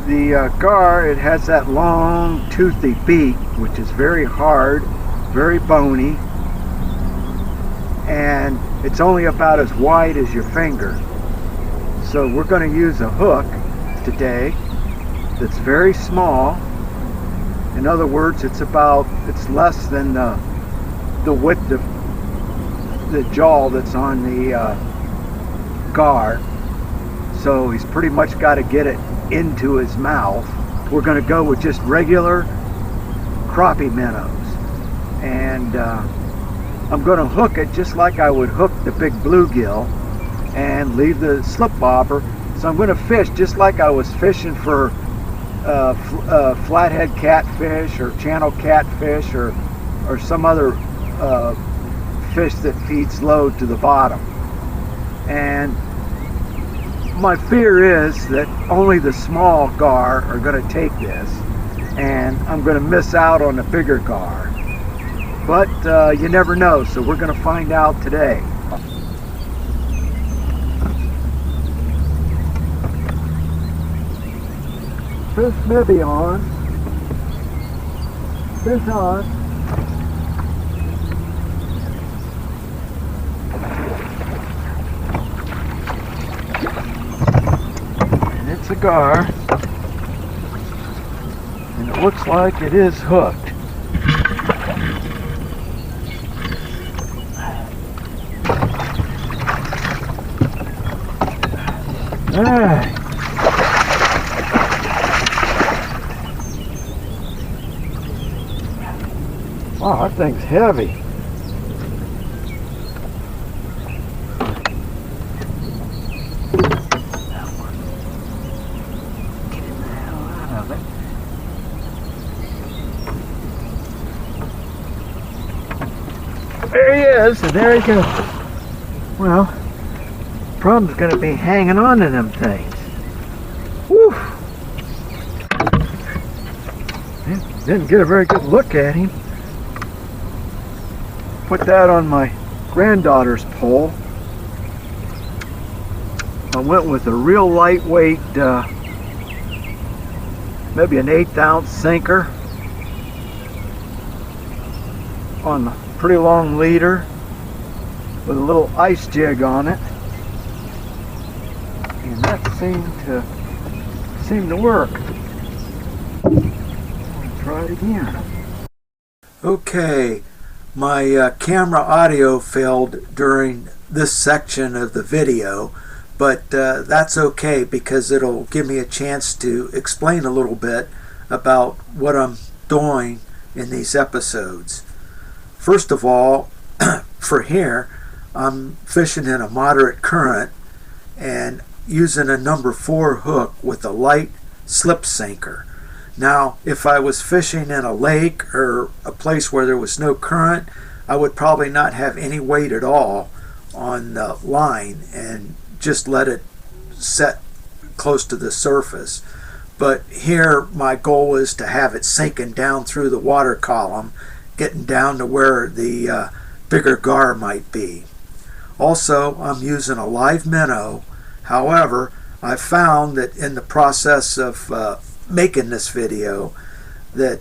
The gar, it has that long toothy beak, which is very hard, very bony, and it's only about as wide as your finger. So we're going to use a hook today that's very small. In other words, it's less than the width of the jaw that's on the gar. So he's pretty much got to get it into his mouth. We're going to go with just regular crappie minnows, and I'm going to hook it just like I would hook the big bluegill and leave the slip bobber. So I'm going to fish just like I was fishing for flathead catfish or channel catfish or some other fish that feeds low to the bottom. And my fear is that only the small gar are going to take this, and I'm going to miss out on the bigger gar. But you never know, so we're going to find out today. Fish may be on. Fish on. And it's a gar. And it looks like it is hooked. Alright. Wow, that thing's heavy. Get the hell out of it. There he is, and there he goes. Well, problem's going to be hanging on to them things. Whew. Didn't get a very good look at him. Put that on my granddaughter's pole. I went with a real lightweight, maybe an 1/8 ounce sinker on a pretty long leader with a little ice jig on it. And that seemed to work. I'll try it again. Okay, my camera audio failed during this section of the video, but that's okay because it'll give me a chance to explain a little bit about what I'm doing in these episodes. First of all, for here, I'm fishing in a moderate current and using a number 4 hook with a light slip sinker. Now, if I was fishing in a lake or a place where there was no current, I would probably not have any weight at all on the line and just let it set close to the surface. But here, my goal is to have it sinking down through the water column, getting down to where the bigger gar might be. Also, I'm using a live minnow. However, I found that in the process of making this video that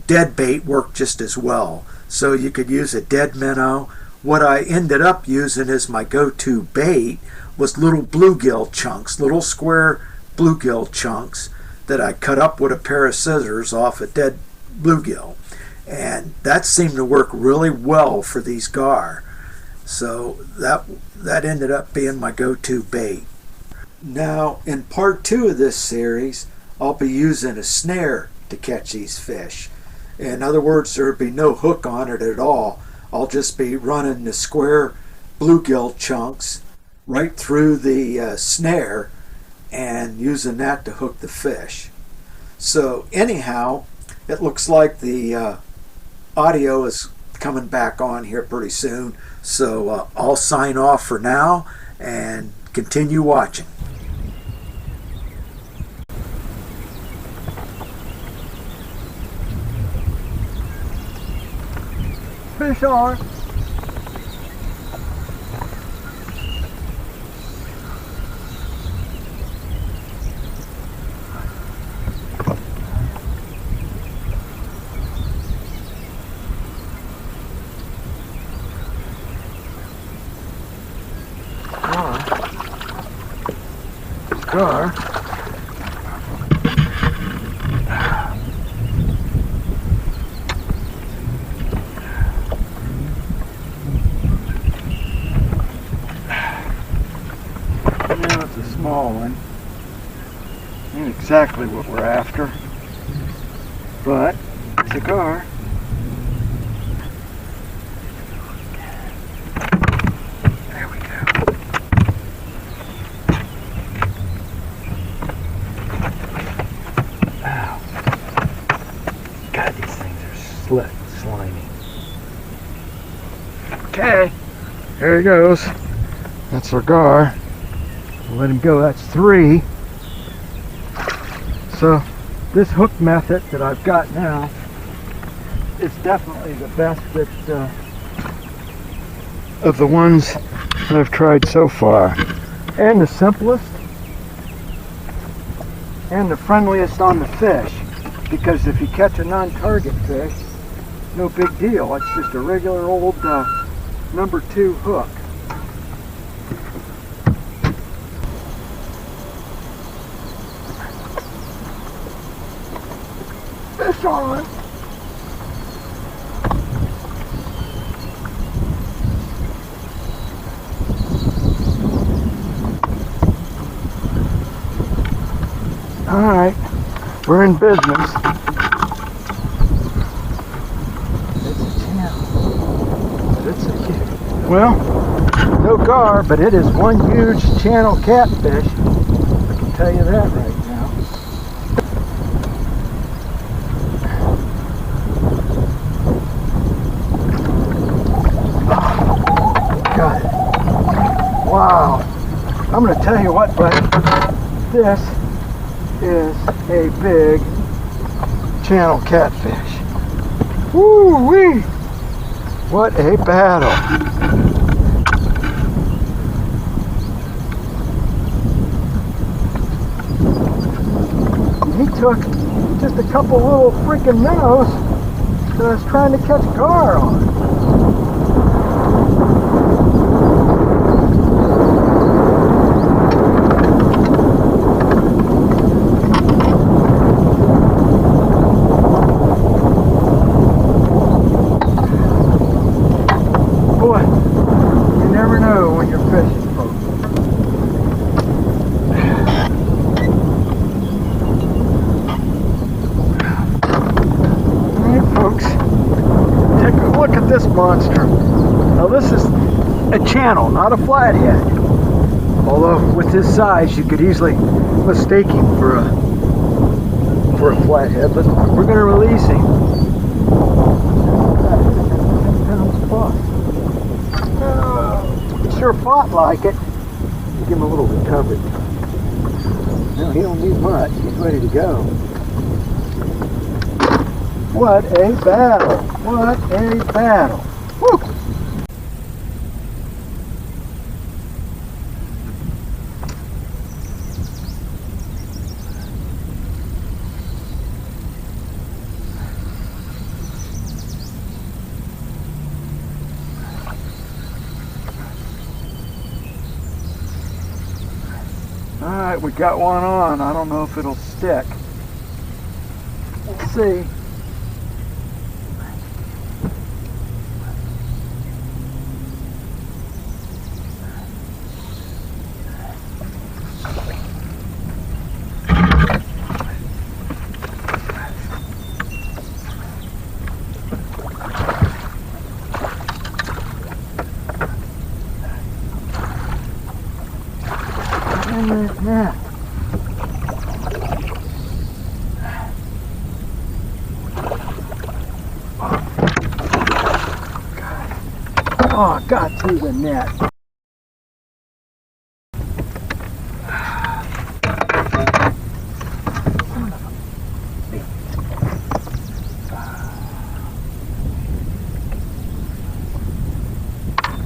dead bait worked just as well. So you could use a dead minnow. What I ended up using as my go-to bait was little bluegill chunks, little square bluegill chunks that I cut up with a pair of scissors off a dead bluegill. And that seemed to work really well for these gar. So that ended up being my go-to bait. Now, in part 2 of this series, I'll be using a snare to catch these fish. In other words, there would be no hook on it at all. I'll just be running the square bluegill chunks right through the snare and using that to hook the fish. So anyhow, it looks like the audio is coming back on here pretty soon. So I'll sign off for now and continue watching. Fish on. gar. Now it's a small one. Ain't exactly what we're after, but it's a gar. There we go. Ow. God, these things are slick, slimy. Okay, there he goes. That's our gar. We'll let him go. That's 3. So this hook method that I've got now is definitely the best that of the ones that I've tried so far, and the simplest and the friendliest on the fish, because if you catch a non-target fish, no big deal. It's just a regular old number 2 hook. Fish on. All right, we're in business. It's a channel, but it's a huge. Well, no gar, but it is one huge channel catfish. I can tell you that right now. God. Wow. I'm going to tell you what, but this is a big channel catfish. Woo-wee! What a battle. He took just a couple little freaking minnows that I was trying to catch gar on. Boy, you never know when you're fishing, folks. Alright, folks, take a look at this monster. Now this is a channel, not a flathead. Although with his size you could easily mistake him for a flathead, but we're going to release him. 10 pounds plus. He sure fought like it. Give him a little recovery time. No, he don't need much. He's ready to go. What a battle! What a battle! Woo! Alright, we got one on. I don't know if it'll stick. We'll see. Yeah. Oh, I got through the net.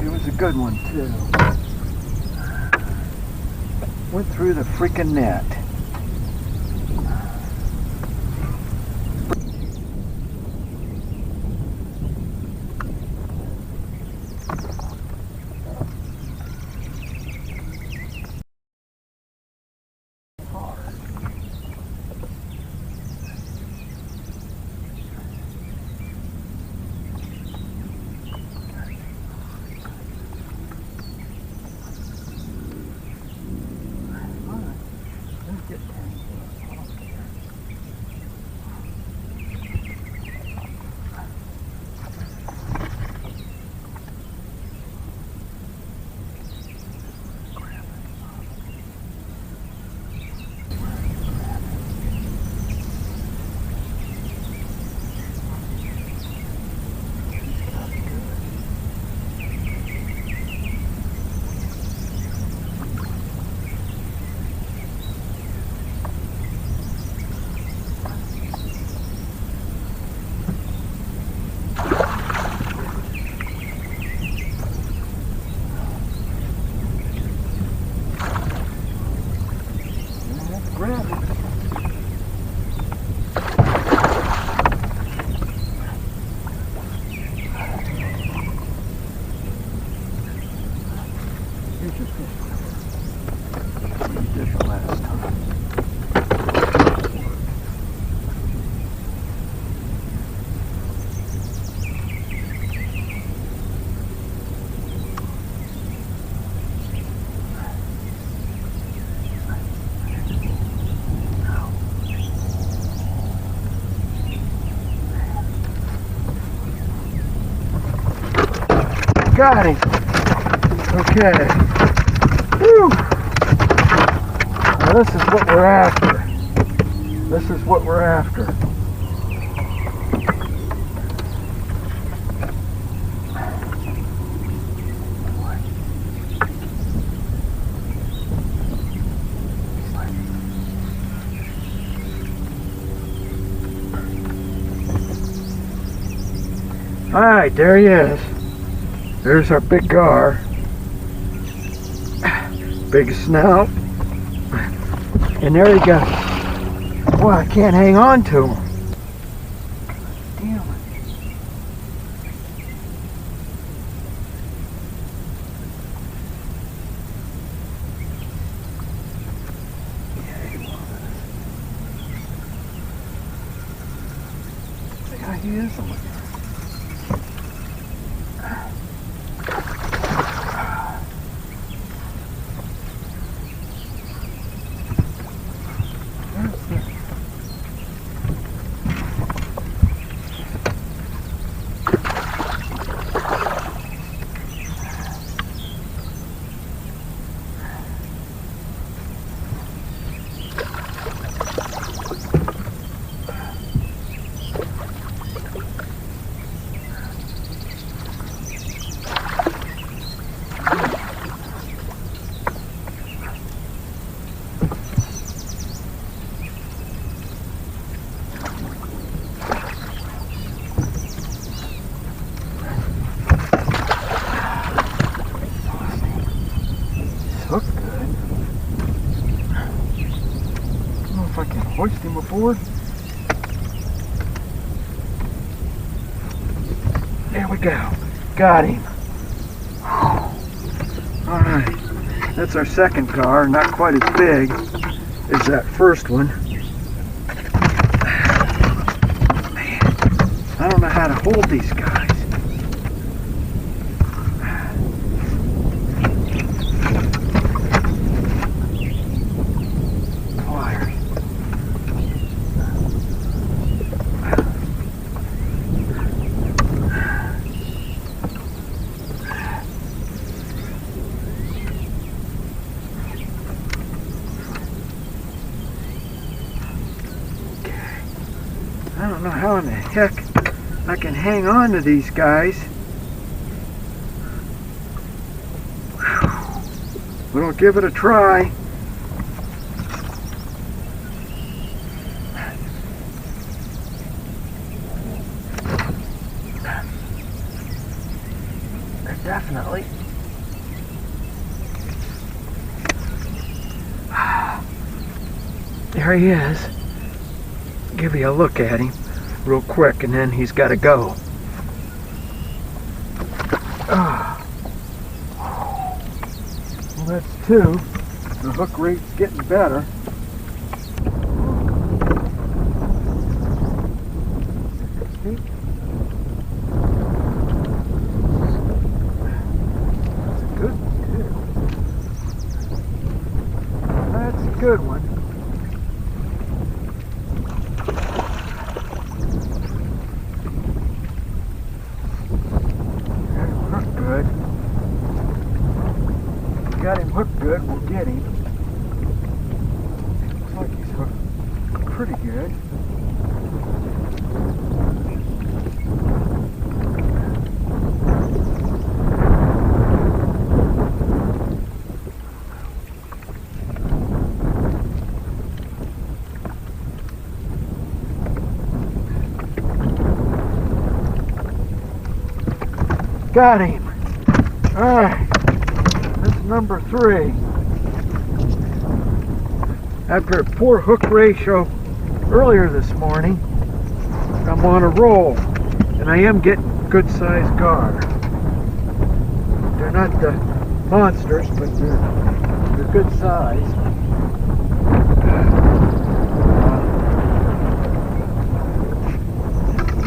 It was a good one too. Went through the freaking net. Here's your fish. You did it last time. Got him. Okay. Woo. Now this is what we're after. This is what we're after. All right, there he is. There's our big gar. Big snout. And there he goes. Boy, I can't hang on to him. Damn it. Yeah, he was. Yeah, he is. Hooked good. I don't know if I can hoist him aboard. There we go. Got him. Alright. That's our second gar. Not quite as big as that first one. Man, I don't know how to hold these guys. I don't know how in the heck I can hang on to these guys. But I'll give it a try. Definitely. There he is. Give you a look at him real quick and then he's got to go. Well, that's two. The hook rate's getting better. That's a good one. Got him hooked good, we'll get him. Looks like he's hooked pretty good. Got him. Alright. Number 3. After a poor hook ratio earlier this morning, I'm on a roll, and I am getting good sized gar. They're not the monsters, but they're good size.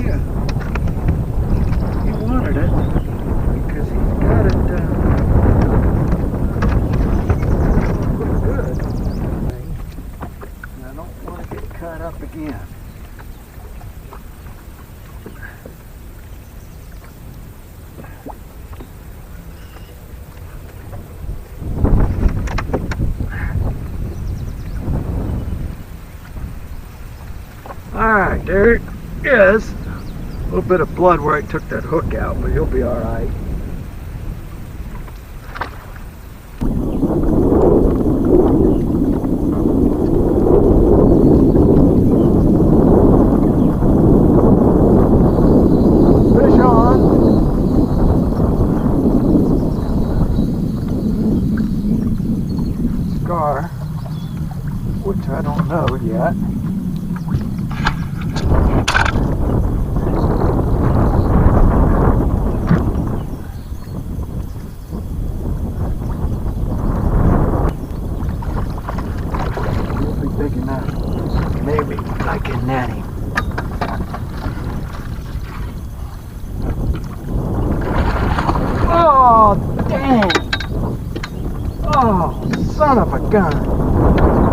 Yeah, he wanted it because he's got it pretty good. And I don't want to get cut up again. Alright, there it is. A little bit of blood where I took that hook out, but you'll be alright. Fish on. Scar, which I don't know yet. Big enough. Maybe I can net him. Oh, dang! Oh, son of a gun!